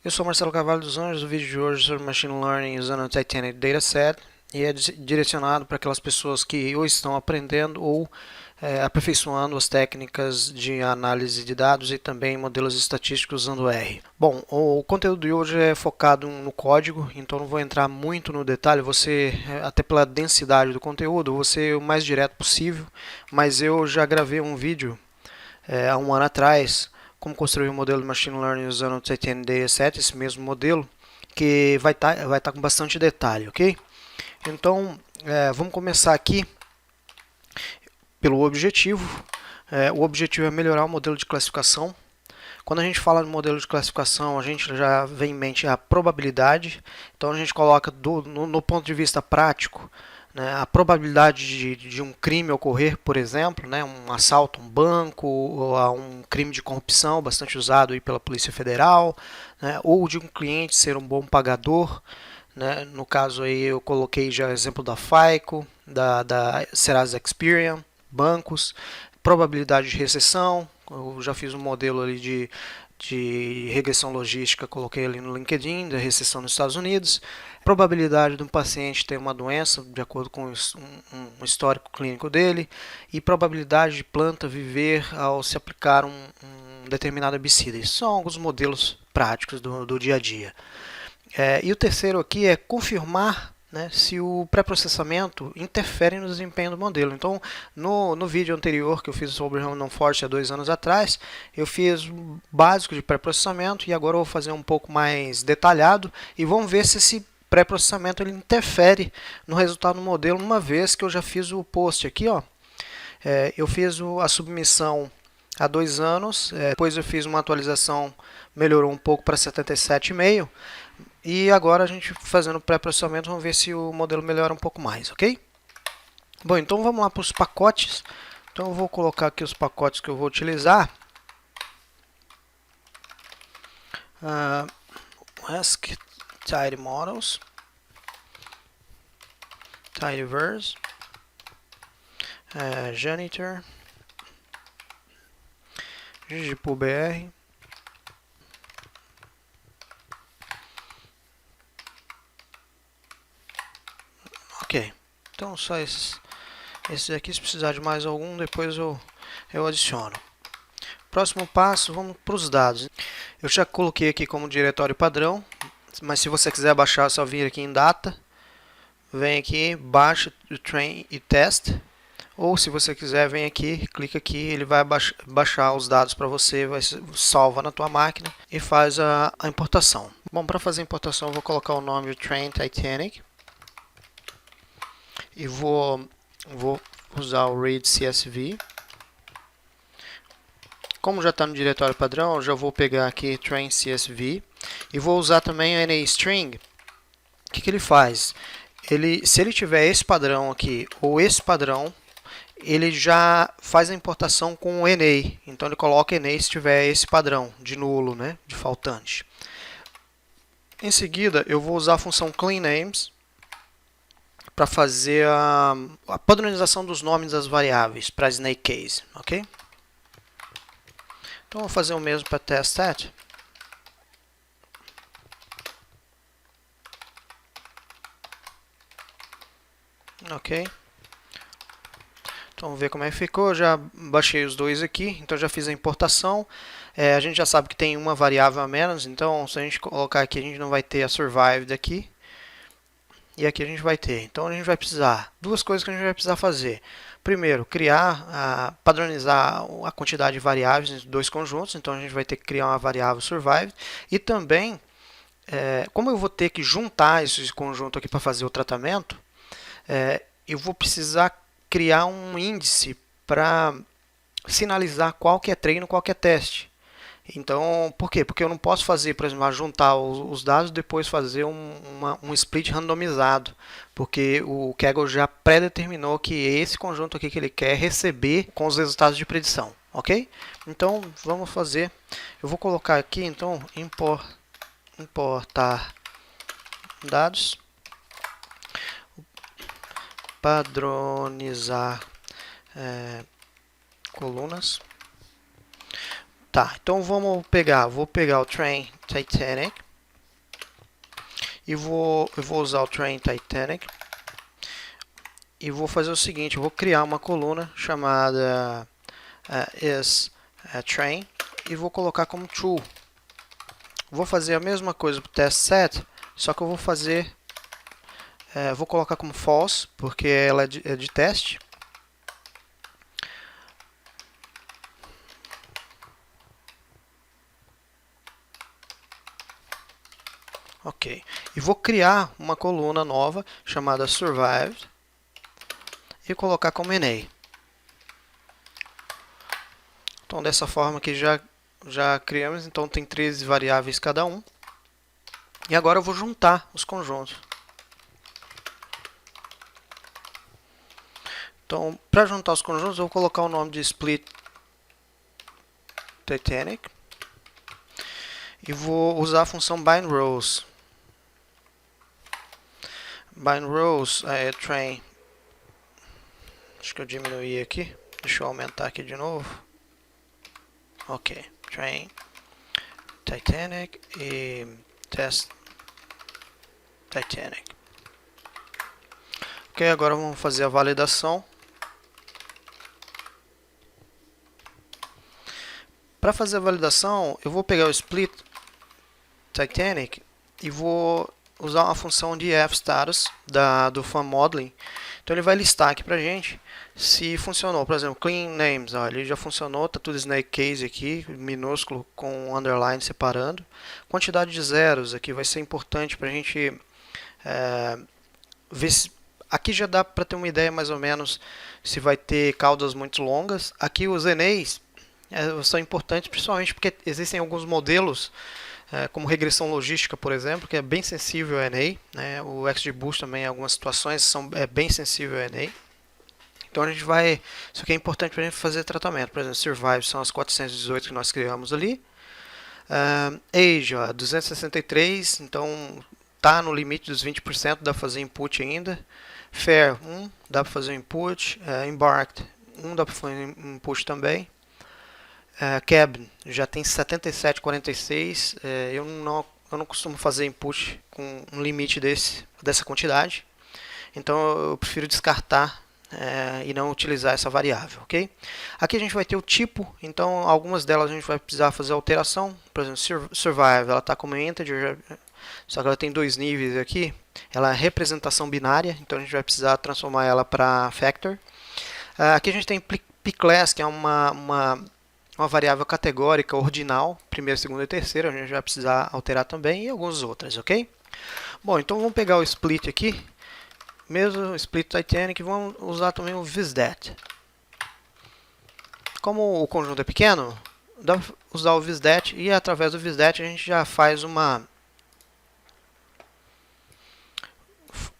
Eu sou Marcelo Carvalho dos Anjos. O vídeo de hoje é sobre Machine Learning usando o Titanic Dataset e é direcionado para aquelas pessoas que ou estão aprendendo ou aperfeiçoando as técnicas de análise de dados e também modelos estatísticos usando R. Bom, o conteúdo de hoje é focado no código, então não vou entrar muito no detalhe, até pela densidade do conteúdo, vou ser o mais direto possível, mas eu já gravei um vídeo há um ano atrás, como construir um modelo de Machine Learning usando o Titanic Dataset, esse mesmo modelo, que vai tá com bastante detalhe, ok? Então, vamos começar aqui pelo objetivo. O objetivo é melhorar o modelo de classificação. Quando a gente fala de modelo de classificação, a gente já vem em mente a probabilidade. Então, a gente coloca no ponto de vista prático, né, a probabilidade de um crime ocorrer, por exemplo, né, um assalto a um banco, ou a um crime de corrupção, bastante usado aí pela Polícia Federal, né, ou de um cliente ser um bom pagador. Né, no caso aí eu coloquei já o exemplo da FICO, da Serasa Experian, bancos, probabilidade de recessão. Eu já fiz um modelo ali de regressão logística, coloquei ali no LinkedIn, da recessão nos Estados Unidos, probabilidade de um paciente ter uma doença, de acordo com um histórico clínico dele, e probabilidade de planta viver ao se aplicar um determinado herbicida. Esses são alguns modelos práticos do dia a dia. E o terceiro aqui é confirmar, né, se o pré-processamento interfere no desempenho do modelo. Então, no vídeo anterior que eu fiz sobre o Random Forest há 2 anos atrás, eu fiz o básico de pré-processamento e agora eu vou fazer um pouco mais detalhado e vamos ver se esse pré-processamento ele interfere no resultado do modelo, uma vez que eu já fiz o post aqui, ó. Eu fiz a submissão há 2 anos, depois eu fiz uma atualização, melhorou um pouco para 77,5. E agora a gente fazendo o pré-processamento, vamos ver se o modelo melhora um pouco mais, ok? Bom, então vamos lá para os pacotes. Então eu vou colocar aqui os pacotes que eu vou utilizar. Ask Tidy Models, Tidyverse, Janitor, ggplbr. Ok, então só esses aqui, se precisar de mais algum, depois eu adiciono. Próximo passo, vamos para os dados. Eu já coloquei aqui como diretório padrão, mas se você quiser baixar, é só vir aqui em Data, vem aqui, baixa o Train e Test, ou se você quiser, vem aqui, clica aqui, ele vai baixar os dados para você, salva na tua máquina e faz a importação. Bom, para fazer a importação, eu vou colocar o nome de Train Titanic e vou usar o read CSV. Como já está no diretório padrão, eu já vou pegar aqui train CSV e vou usar também o NAString. O que ele faz? Se ele tiver esse padrão aqui ou esse padrão, ele já faz a importação com o NA. Então ele coloca NA se tiver esse padrão de nulo, né, de faltante. Em seguida, eu vou usar a função cleanNames para fazer a padronização dos nomes das variáveis para snake case, ok? Então vou fazer o mesmo para teststat. Ok. Então vamos ver como é que ficou. Eu já baixei os dois aqui, então já fiz a importação. A gente já sabe que tem uma variável a menos, então se a gente colocar aqui, a gente não vai ter a survived aqui. E aqui a gente vai ter. Então a gente vai precisar, duas coisas que a gente vai precisar fazer. Primeiro, padronizar a quantidade de variáveis em dois conjuntos. Então a gente vai ter que criar uma variável survived. E também, como eu vou ter que juntar esse conjunto aqui para fazer o tratamento, eu vou precisar criar um índice para sinalizar qual que é treino e qual que é teste. Então, por quê? Porque eu não posso fazer, por exemplo, juntar os dados e depois fazer um split randomizado, porque o Kaggle já predeterminou que esse conjunto aqui que ele quer receber com os resultados de predição, ok? Então, vamos fazer, eu vou colocar aqui, então, importar dados, padronizar colunas. Tá, então vou pegar o train Titanic e eu vou usar o train Titanic e vou fazer o seguinte, eu vou criar uma coluna chamada train e vou colocar como true. Vou fazer a mesma coisa para o test set, só que eu vou fazer, vou colocar como false, porque ela é de teste. Ok, e vou criar uma coluna nova chamada survived e colocar como NA. Então dessa forma aqui já criamos, então tem 13 variáveis cada um. E agora eu vou juntar os conjuntos. Então, para juntar os conjuntos, eu vou colocar o nome de split Titanic e vou usar a função bind rows. Bind rows é train. Acho que eu diminuí aqui. Deixa eu aumentar aqui de novo. Ok, train Titanic e test Titanic. Ok, agora vamos fazer a validação. Para fazer a validação, eu vou pegar o split Titanic e vou usar uma função de fStatus do FunModeling. Então ele vai listar aqui pra gente se funcionou. Por exemplo, clean names, ó, ele já funcionou, tá tudo snake case aqui, minúsculo com underline separando. Quantidade de zeros aqui vai ser importante pra gente ver se aqui já dá para ter uma ideia mais ou menos se vai ter caudas muito longas. Aqui os NAs são importantes, principalmente porque existem alguns modelos, como regressão logística, por exemplo, que é bem sensível a NA. Né? O XGBoost também, em algumas situações, é bem sensível a NA. Então a gente vai... Isso aqui é importante para a gente fazer tratamento. Por exemplo, Survive são as 418 que nós criamos ali. Age, ó, 263, então está no limite dos 20%, dá para fazer input ainda. Fair, 1, dá para fazer input. Embarked, 1, dá para fazer input também. Cabin já tem 77,46. Eu não costumo fazer input com um limite dessa quantidade. Então eu prefiro descartar e não utilizar essa variável, ok? Aqui a gente vai ter o tipo, então algumas delas a gente vai precisar fazer alteração. Por exemplo, survive, ela está como integer, só que ela tem dois níveis aqui. Ela é representação binária, então a gente vai precisar transformar ela para factor. Aqui a gente tem pclass, que é uma variável categórica ordinal, primeira, segunda e terceira, a gente vai precisar alterar também, e algumas outras, ok? Bom, então vamos pegar o split aqui, mesmo split Titanic, vamos usar também o visDat. Como o conjunto é pequeno, dá para usar o visDat, e através do visDat a gente já faz uma...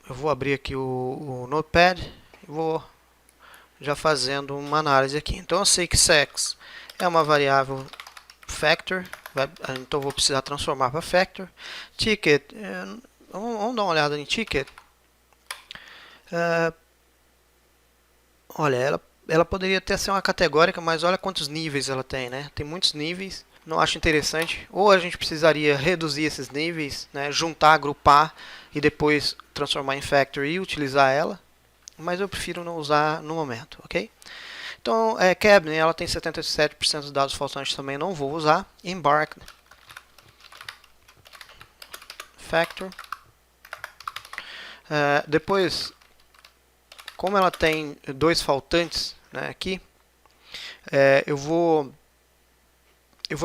Eu vou abrir aqui o Notepad e vou já fazendo uma análise aqui. Então eu sei que sex é uma variável factor, então vou precisar transformar para factor. Ticket, vamos dar uma olhada em ticket. Olha, ela poderia até ser uma categórica, mas olha quantos níveis ela tem, né? Tem muitos níveis, não acho interessante. Ou a gente precisaria reduzir esses níveis, né? Juntar, agrupar e depois transformar em factor e utilizar ela. Mas eu prefiro não usar no momento, ok? Então, Cabin, ela tem 77% dos dados faltantes, também não vou usar. Embark, factor. Depois, como ela tem dois faltantes, né, aqui, eu vou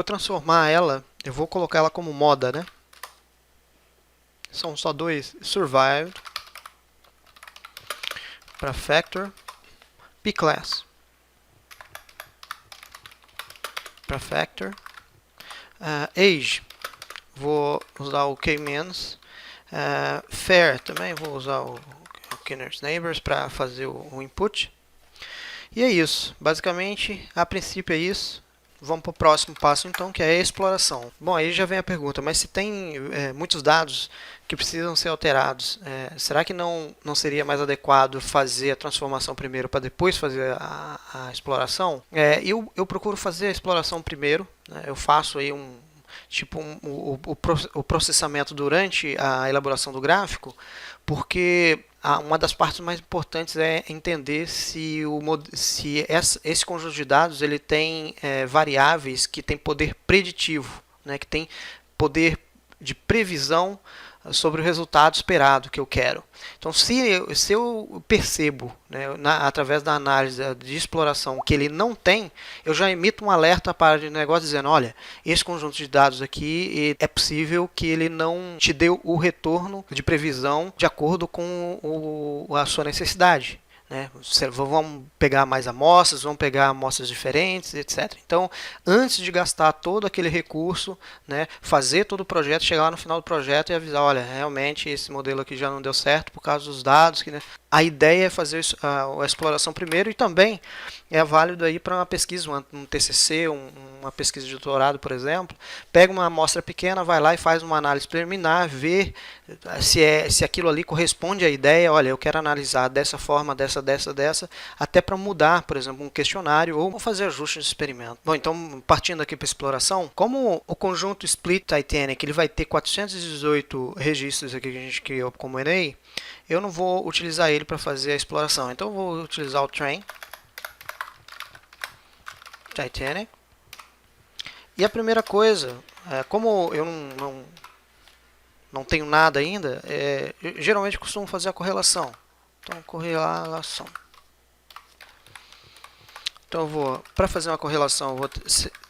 transformar ela, eu vou colocar ela como moda, né? São só dois, survived para factor, pclass para factor, age, vou usar o k-means, fair também vou usar o Kinner's Neighbors para fazer o input. E é isso, basicamente, a princípio é isso. Vamos para o próximo passo então, que é a exploração. Bom, aí já vem a pergunta, mas se tem muitos dados que precisam ser alterados, será que não seria mais adequado fazer a transformação primeiro para depois fazer a exploração? Eu procuro fazer a exploração primeiro, né? Eu faço aí tipo o processamento durante a elaboração do gráfico, porque uma das partes mais importantes é entender se esse conjunto de dados ele tem variáveis que têm poder preditivo, né, que tem poder de previsão sobre o resultado esperado que eu quero. Então, se eu percebo, né, através da análise de exploração que ele não tem, eu já emito um alerta para o negócio dizendo, olha, esse conjunto de dados aqui é possível que ele não te dê o retorno de previsão de acordo com a sua necessidade. Né? Vamos pegar mais amostras, vamos pegar amostras diferentes, etc. Então, antes de gastar todo aquele recurso, né, fazer todo o projeto, chegar lá no final do projeto e avisar, olha, realmente esse modelo aqui já não deu certo por causa dos dados. Que, né, a ideia é fazer a exploração primeiro e também é válido aí para uma pesquisa, um TCC, uma pesquisa de doutorado, por exemplo. Pega uma amostra pequena, vai lá e faz uma análise preliminar, vê se aquilo ali corresponde à ideia. Olha, eu quero analisar dessa forma, dessa, até para mudar, por exemplo, um questionário ou fazer ajustes de experimento. Bom, então, partindo aqui para a exploração, como o conjunto Split Titanic ele vai ter 418 registros aqui que a gente criou como array, eu não vou utilizar ele para fazer a exploração. Então, eu vou utilizar o train Titanic. E a primeira coisa, como eu não tenho nada ainda, eu geralmente costumo fazer a correlação. Então, correlação. Então, para fazer uma correlação, eu vou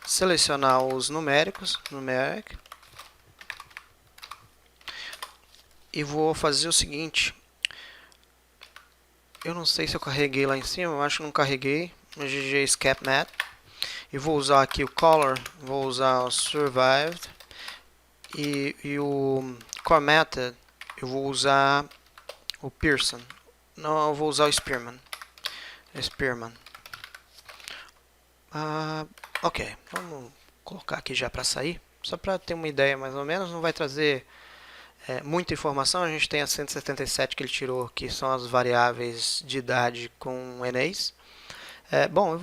selecionar os numéricos, numeric, e vou fazer o seguinte. Eu não sei se eu carreguei lá em cima, eu acho que não carreguei, no ggScapMat. E vou usar aqui o color, vou usar o survived, e o core method, eu vou usar o Pearson. Não, eu vou usar o Spearman. Ok, vamos colocar aqui já para sair, só para ter uma ideia mais ou menos. Não vai trazer muita informação. A gente tem as 177 que ele tirou, que são as variáveis de idade com NAs. Bom,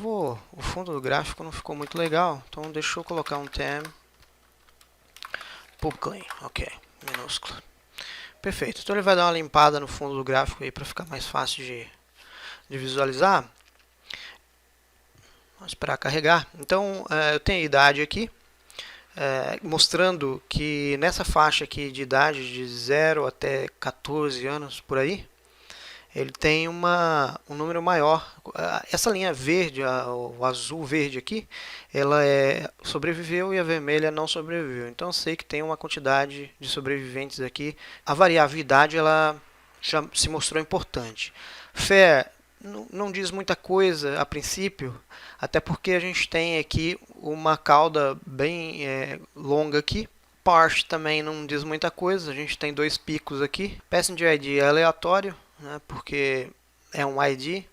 o fundo do gráfico não ficou muito legal, então deixa eu colocar um tem publicly, ok, minúsculo. Perfeito, então ele vai dar uma limpada no fundo do gráfico aí para ficar mais fácil de visualizar. Vamos esperar carregar. Então, eu tenho a idade aqui, mostrando que nessa faixa aqui de idade de 0 até 14 anos, por aí, ele tem um número maior. Essa linha verde, o azul verde aqui, ela sobreviveu e a vermelha não sobreviveu. Então eu sei que tem uma quantidade de sobreviventes aqui. A variabilidade ela já se mostrou importante. Fair não diz muita coisa a princípio, até porque a gente tem aqui uma cauda bem longa aqui. Parse também não diz muita coisa, a gente tem dois picos aqui. Passenger ID é aleatório, né, porque é um ID.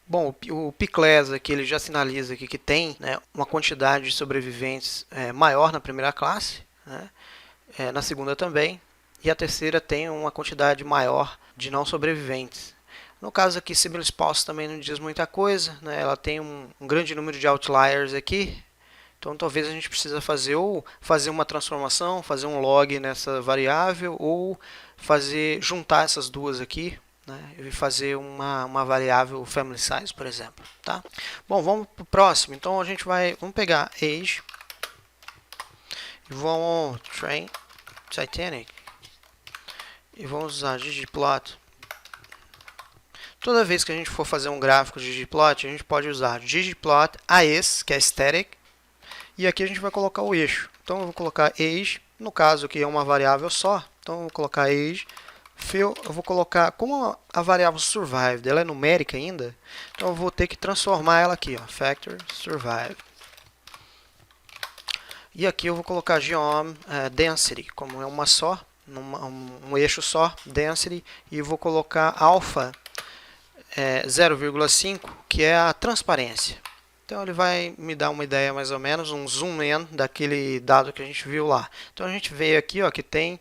Bom, o Piclesa aqui ele já sinaliza aqui que tem, né, uma quantidade de sobreviventes maior na primeira classe, né, na segunda também, e a terceira tem uma quantidade maior de não sobreviventes. No caso aqui, Sybil Spouse também não diz muita coisa, né, ela tem um grande número de outliers aqui. Então talvez a gente precisa fazer uma transformação, fazer um log nessa variável, ou juntar essas duas aqui, né, e fazer uma variável family size, por exemplo. Tá? Bom, vamos para o próximo. Então vamos pegar age e vamos train Titanic e vamos usar ggplot. Toda vez que a gente for fazer um gráfico de ggplot, a gente pode usar ggplot AES, que é static. E aqui a gente vai colocar o eixo. Então eu vou colocar age, no caso aqui é uma variável só. Então eu vou colocar age, fill, eu vou colocar, como a variável survived, ela é numérica ainda, então eu vou ter que transformar ela aqui, ó, factor survived. E aqui eu vou colocar geom density, como é uma só, um eixo só, density, e vou colocar alpha 0,5, que é a transparência. Então ele vai me dar uma ideia mais ou menos, um zoom in daquele dado que a gente viu lá. Então a gente vê aqui, ó, que tem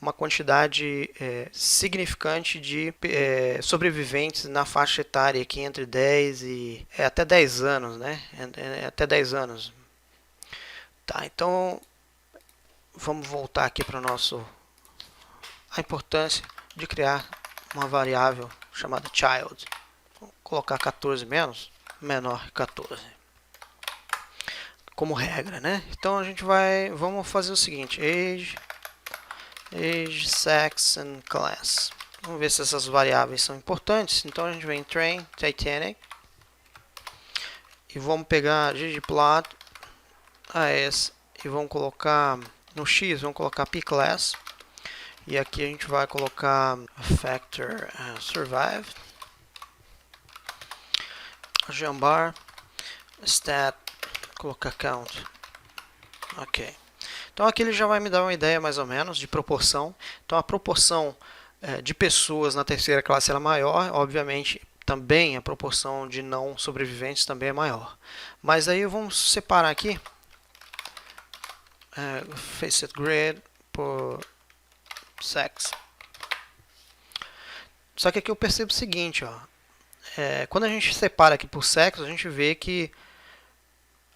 uma quantidade significante de sobreviventes na faixa etária aqui entre 10 e até 10 anos, né? Até 10 anos. Tá, então vamos voltar aqui para a importância de criar uma variável chamada child. Vou colocar 14 menos, menor que 14. Como regra, né? Então vamos fazer o seguinte: age, sex and class. Vamos ver se essas variáveis são importantes. Então a gente vem em train Titanic e vamos pegar ggplot AS e vamos colocar no x, vamos colocar pclass. E aqui a gente vai colocar factor survive, jambar, stat, colocar count. Ok. Então aqui ele já vai me dar uma ideia mais ou menos de proporção. Então a proporção de pessoas na terceira classe era maior, obviamente também a proporção de não sobreviventes também é maior. Mas aí vamos separar aqui facet grid por sex. Só que aqui eu percebo o seguinte, ó, quando a gente separa aqui por sexo, a gente vê que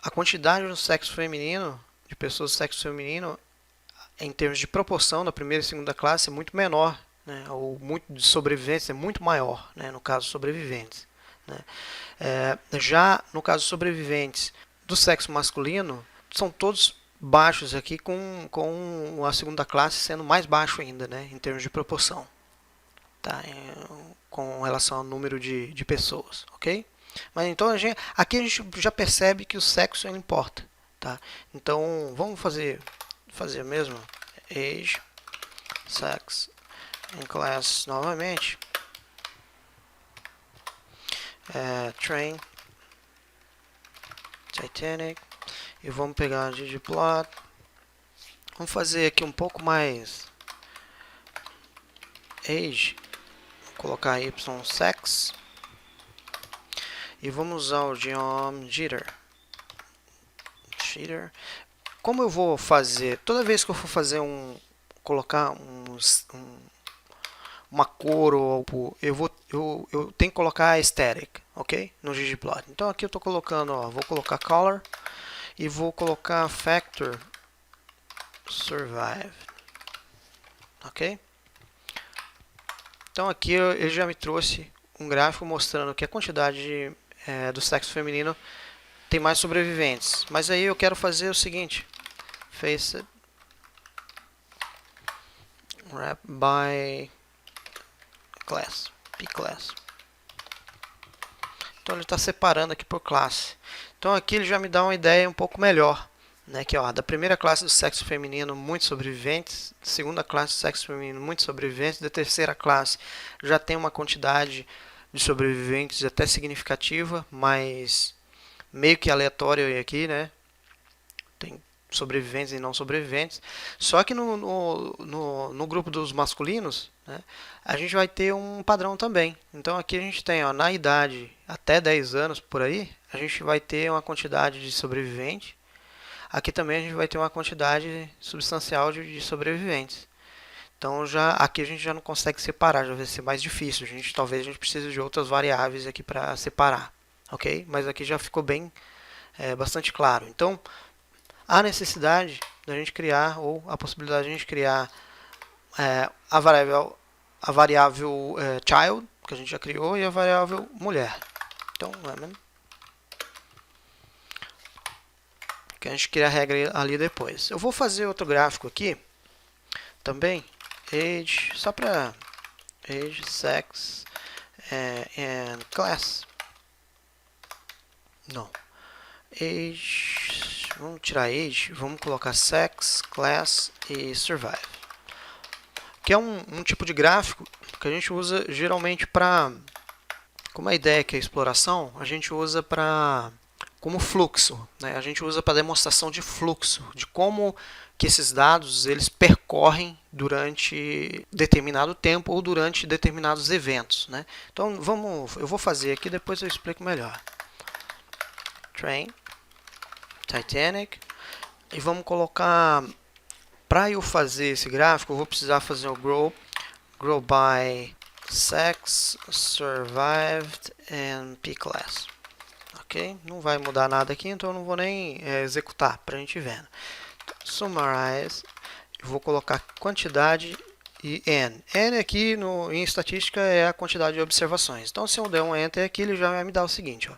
a quantidade do sexo feminino, de pessoas do sexo feminino, em termos de proporção da primeira e segunda classe, é muito menor, né? Ou muito de sobreviventes é muito maior, né? No caso sobreviventes, né? Já no caso sobreviventes do sexo masculino, são todos baixos aqui, com a segunda classe sendo mais baixo ainda, né? Em termos de proporção, tá? Com relação ao número de pessoas, ok? Mas então aqui a gente já percebe que o sexo ele importa, tá? Então vamos fazer mesmo age, sex and class novamente, train Titanic e vamos pegar ggplot. Vamos fazer aqui um pouco mais age, vou colocar y sex e vamos usar o geom jitter. Como eu vou fazer, toda vez que eu for fazer colocar uma cor, eu tenho que colocar aesthetic, ok? No ggplot. Então aqui eu estou colocando, ó, vou colocar color e vou colocar factor survive, ok? Então aqui ele já me trouxe um gráfico mostrando que a quantidade do sexo feminino tem mais sobreviventes. Mas aí eu quero fazer o seguinte: facet wrap by class, pclass. Então ele está separando aqui por classe. Então aqui ele já me dá uma ideia um pouco melhor, né? Que ó, da primeira classe do sexo feminino, muitos sobreviventes, da segunda classe do sexo feminino, muitos sobreviventes, da terceira classe já tem uma quantidade de sobreviventes até significativa, mas meio que aleatório aqui, né? Tem sobreviventes e não sobreviventes. Só que no grupo dos masculinos, né, a gente vai ter um padrão também. Então aqui a gente tem, ó, na idade até 10 anos por aí, a gente vai ter uma quantidade de sobrevivente. Aqui também a gente vai ter uma quantidade substancial de sobreviventes. Então aqui a gente já não consegue separar, já vai ser mais difícil. Talvez a gente precise de outras variáveis aqui para separar, ok? Mas aqui já ficou bem, bastante claro. Então há necessidade da gente criar, ou a possibilidade de a gente criar a variável child, que a gente já criou, e a variável mulher. Então, que a gente cria a regra ali depois. Eu vou fazer outro gráfico aqui, também, age, só para age, sex and class. Não. Age, vamos tirar age, vamos colocar sex, class e survive. Que é um tipo de gráfico que a gente usa geralmente para, como a ideia que é exploração, a gente usa como fluxo, né? A gente usa para demonstração de fluxo, de como que esses dados eles percorrem durante determinado tempo ou durante determinados eventos, né? Então eu vou fazer aqui, depois eu explico melhor. Train Titanic e vamos colocar, para eu fazer esse gráfico eu vou precisar fazer o grow by sex, survived and pclass, ok? Não vai mudar nada aqui, então eu não vou nem executar para a gente ver. Summarize eu vou colocar quantidade e n. N aqui em estatística é a quantidade de observações. Então, se eu der um enter aqui, ele já vai me dar o seguinte, ó.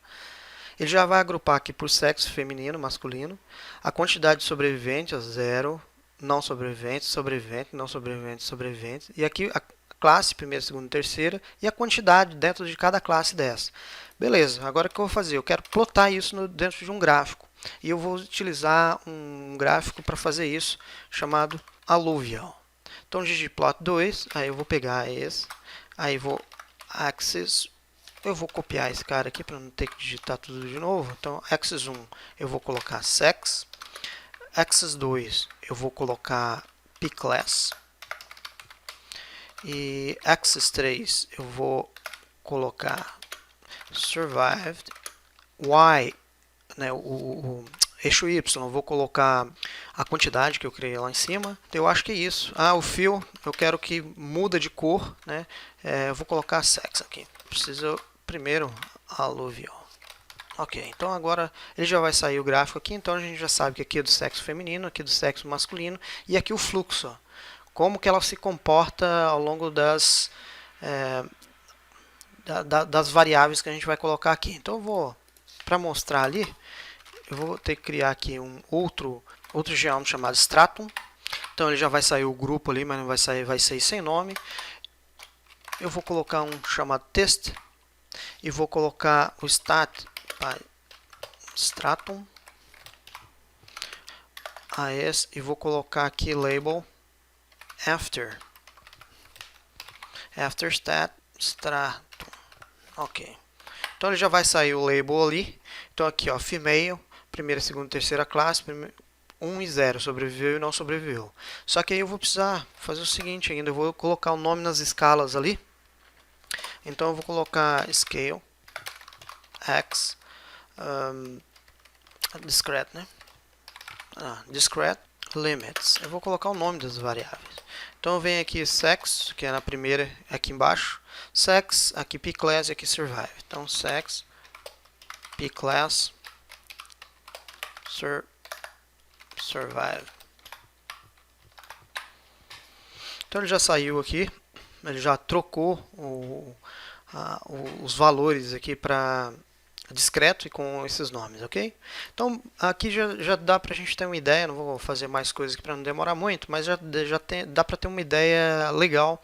Ele já vai agrupar aqui por sexo feminino, masculino, a quantidade de sobreviventes, 0, não sobreviventes, sobrevivente, não sobrevivente, sobrevivente, e aqui a classe, primeira, segunda e terceira, e a quantidade dentro de cada classe dessa. Beleza, agora o que eu vou fazer? Eu quero plotar isso dentro de um gráfico. E eu vou utilizar um gráfico para fazer isso, chamado Alluvial. Então, ggplot2, aí eu vou pegar esse, aí vou axis, eu vou copiar esse cara aqui para não ter que digitar tudo de novo. Então, axis 1 eu vou colocar sex, axis 2 eu vou colocar pclass, e axis 3 eu vou colocar survived, y, né, o eixo Y, eu vou colocar a quantidade que eu criei lá em cima. Eu acho que é isso. Ah, o fill, eu quero que muda de cor, né? Eu vou colocar sex aqui. Preciso primeiro alluvial. Ok, então agora ele já vai sair o gráfico aqui, então a gente já sabe que aqui é do sexo feminino, aqui é do sexo masculino, e aqui o fluxo, ó. Como que ela se comporta ao longo das variáveis que a gente vai colocar aqui. Então eu vou, para mostrar ali, eu vou ter que criar aqui um outro geometry chamado stratum. Então ele já vai sair o grupo ali, mas não vai sair sem nome. Eu vou colocar um chamado test e vou colocar o stat stratum as e vou colocar aqui label after stat stratum. Ok. Então ele já vai sair o label ali. Então aqui, ó, female, primeira, segunda, terceira classe, 1 e 0, sobreviveu e não sobreviveu. Só que aí eu vou precisar fazer o seguinte ainda, eu vou colocar o nome nas escalas ali. Então eu vou colocar scale, x, discrete, né? Discrete, limits. Eu vou colocar o nome das variáveis. Então eu venho aqui sex, que é na primeira, aqui embaixo. Sex, aqui pclass e aqui survive. Então sex, pclass, survive. Então ele já saiu aqui, ele já trocou os valores aqui para discreto e com esses nomes, ok? Então aqui já dá para a gente ter uma ideia, não vou fazer mais coisas aqui para não demorar muito, mas dá para ter uma ideia legal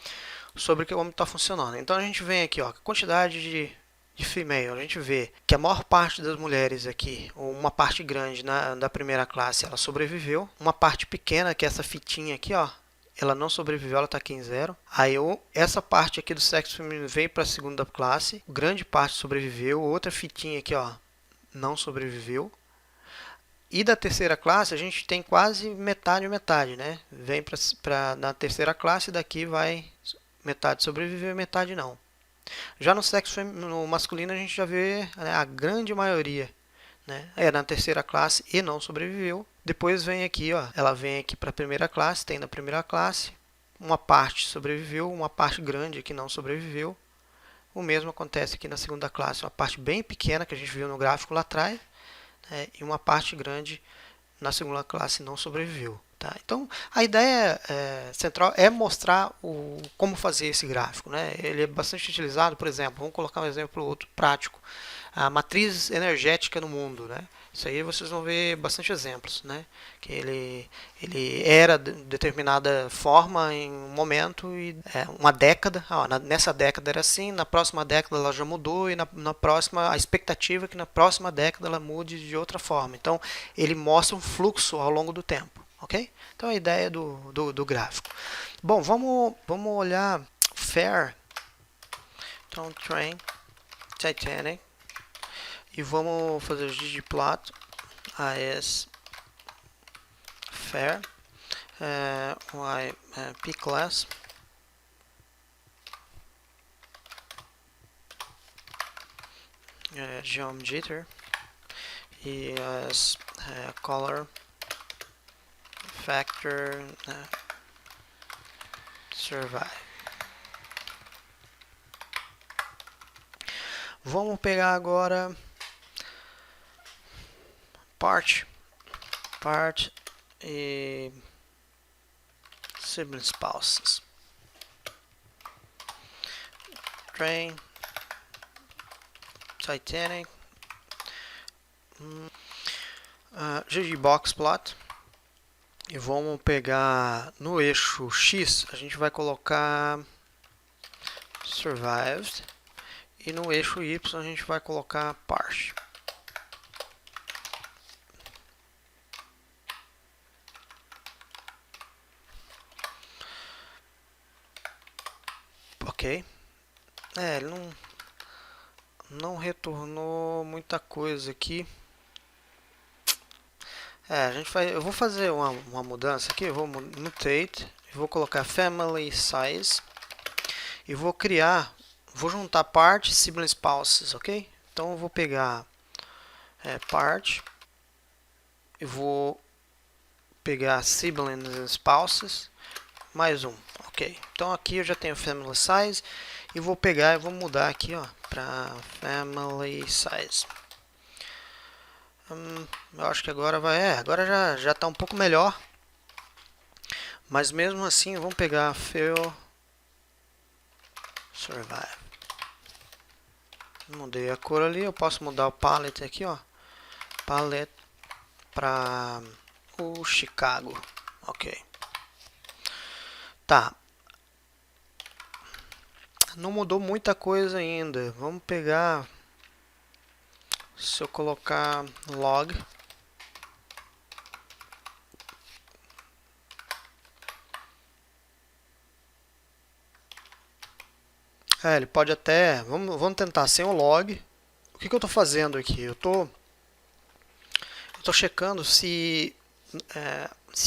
sobre como está funcionando. Então a gente vem aqui, ó, a quantidade de female, a gente vê que a maior parte das mulheres aqui, ou uma parte grande da primeira classe, ela sobreviveu. Uma parte pequena, que é essa fitinha aqui, ó, ela não sobreviveu, ela está aqui em 0. Aí essa parte aqui do sexo feminino veio para a segunda classe, grande parte sobreviveu, outra fitinha aqui, ó, não sobreviveu. E da terceira classe a gente tem quase metade, né? Vem na terceira classe, daqui vai metade sobreviveu e metade não. Já no sexo no masculino a gente já vê, né, a grande maioria, né, é na terceira classe e não sobreviveu. Depois vem aqui, ó, ela vem aqui para a primeira classe, tem na primeira classe, uma parte sobreviveu, uma parte grande aqui não sobreviveu. O mesmo acontece aqui na segunda classe, uma parte bem pequena que a gente viu no gráfico lá atrás, né, e uma parte grande na segunda classe não sobreviveu. Tá? Então, a ideia central é mostrar como fazer esse gráfico. Né? Ele é bastante utilizado, por exemplo, vamos colocar um exemplo outro prático. A matriz energética no mundo. Né? Isso aí vocês vão ver bastante exemplos. Né? Que ele era de determinada forma em um momento e uma década. Nessa década era assim, na próxima década ela já mudou e na próxima, a expectativa é que na próxima década ela mude de outra forma. Então, ele mostra um fluxo ao longo do tempo. Ok? Então a ideia do gráfico. Bom, vamos olhar fair. Então train Titanic e vamos fazer o ggplot as fair y pclass geometry e as color factor survive. Vamos pegar agora part e sibling spouses. Train, Titanic, ggboxplot, e vamos pegar no eixo X, a gente vai colocar survived, e no eixo Y a gente vai colocar part. Ok. Ele não retornou muita coisa aqui. Eu vou fazer uma mudança aqui. Eu vou mutate, vou colocar family size e vou juntar part e sibling spouses, ok? Então eu vou pegar part e vou pegar siblings and spouses mais um, ok? Então aqui eu já tenho family size e vou pegar e vou mudar aqui, ó, para family size. Eu acho que agora agora já está um pouco melhor, mas mesmo assim vamos pegar fill survive. Mudei a cor ali, eu posso mudar o palette aqui, ó, palette para o Chicago, ok? Tá. Não mudou muita coisa ainda. Vamos pegar, se eu colocar log, ele pode até, vamos tentar sem o log. O que eu estou fazendo aqui? Eu tô checando se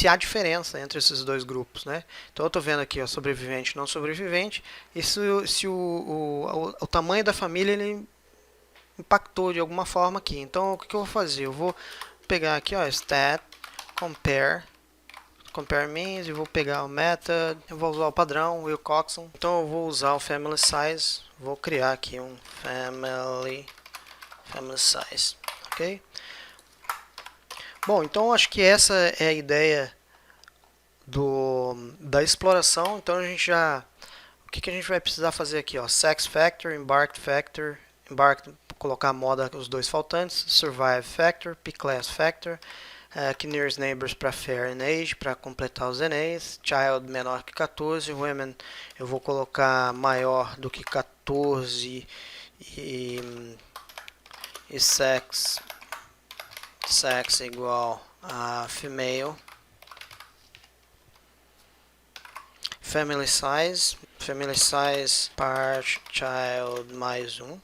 há diferença entre esses dois grupos, né? Então eu estou vendo aqui, ó, sobrevivente, não sobrevivente, e se o tamanho da família ele impactou de alguma forma aqui. Então o que eu vou fazer? Eu vou pegar aqui, ó, stat compare means, e vou pegar o method, eu vou usar o padrão Will Coxon. Então eu vou usar o family size, vou criar aqui um family size, ok? Bom, então acho que essa é a ideia da exploração. Então a gente o que a gente vai precisar fazer aqui, ó, sex factor, embarked, colocar a moda os dois faltantes, survive factor, pclass factor, que nearest neighbors para fair and age, para completar os NAs, child menor que 14, women eu vou colocar maior do que 14 e sex igual a female. Family size part child mais um.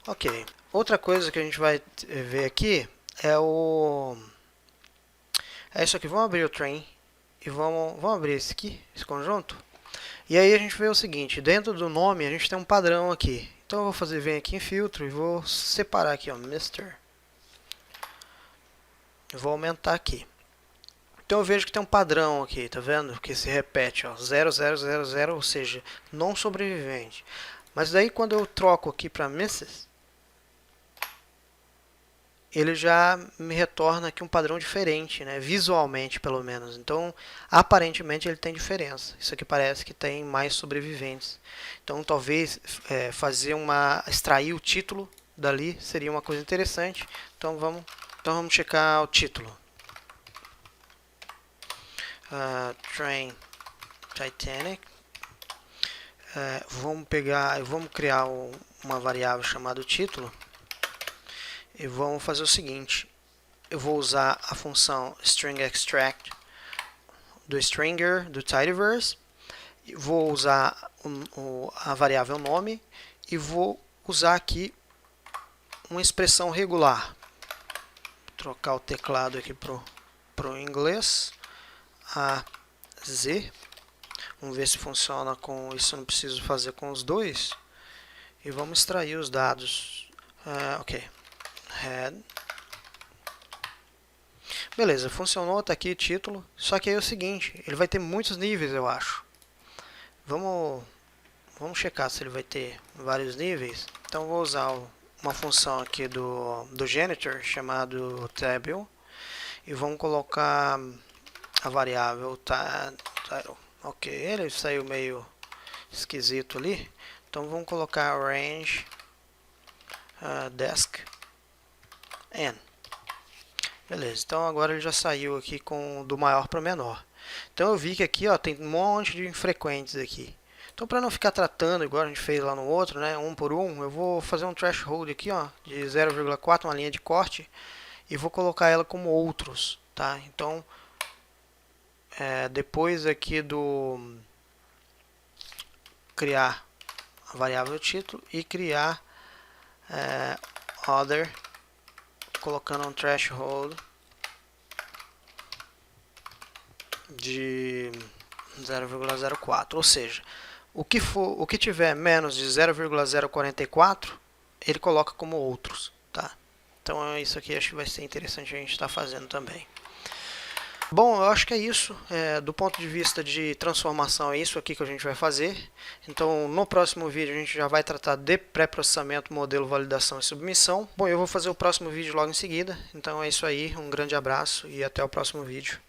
Ok. Outra coisa que a gente vai ver aqui é isso aqui. Vamos abrir o train e vamos abrir esse conjunto. E aí a gente vê o seguinte, dentro do nome a gente tem um padrão aqui. Então eu vou vir aqui em filtro e vou separar aqui, ó, Mr. Eu vou aumentar aqui. Então eu vejo que tem um padrão aqui, tá vendo? Que se repete, ó, 0000, ou seja, não sobrevivente. Mas daí quando eu troco aqui para Mrs., ele já me retorna aqui um padrão diferente, né? Visualmente pelo menos. Então, aparentemente ele tem diferença. Isso aqui parece que tem mais sobreviventes. Então, talvez extrair o título dali seria uma coisa interessante. Então vamos checar o título. Train Titanic. Vamos criar uma variável chamada título. E vamos fazer o seguinte, eu vou usar a função string extract do stringer do tidyverse, vou usar a variável nome e vou usar aqui uma expressão regular. Vou trocar o teclado aqui pro inglês, a Z. Vamos ver se funciona com isso, eu não preciso fazer com os dois. E vamos extrair os dados. Ok. Head. Beleza, funcionou, tá aqui o título. Só que aí é o seguinte, ele vai ter muitos níveis, eu acho. Vamos checar se ele vai ter vários níveis. Então vou usar uma função aqui do janitor chamado table e vamos colocar a variável title. Ok, ele saiu meio esquisito ali. Então vamos colocar range desk n. Beleza, então agora ele já saiu aqui do maior para o menor. Então eu vi que aqui ó, tem um monte de infrequentes aqui. Então para não ficar tratando igual a gente fez lá no outro, né, um por um, eu vou fazer um threshold aqui ó, de 0,4, uma linha de corte, e vou colocar ela como outros. Tá? Então depois aqui do criar a variável título e criar other, colocando um threshold de 0,04, ou seja, o que tiver menos de 0,044 ele coloca como outros, tá? Então isso aqui acho que vai ser interessante a gente estar fazendo também. Bom, eu acho que é isso. Do ponto de vista de transformação, é isso aqui que a gente vai fazer. Então, no próximo vídeo, a gente já vai tratar de pré-processamento, modelo, validação e submissão. Bom, eu vou fazer o próximo vídeo logo em seguida. Então, é isso aí. Um grande abraço e até o próximo vídeo.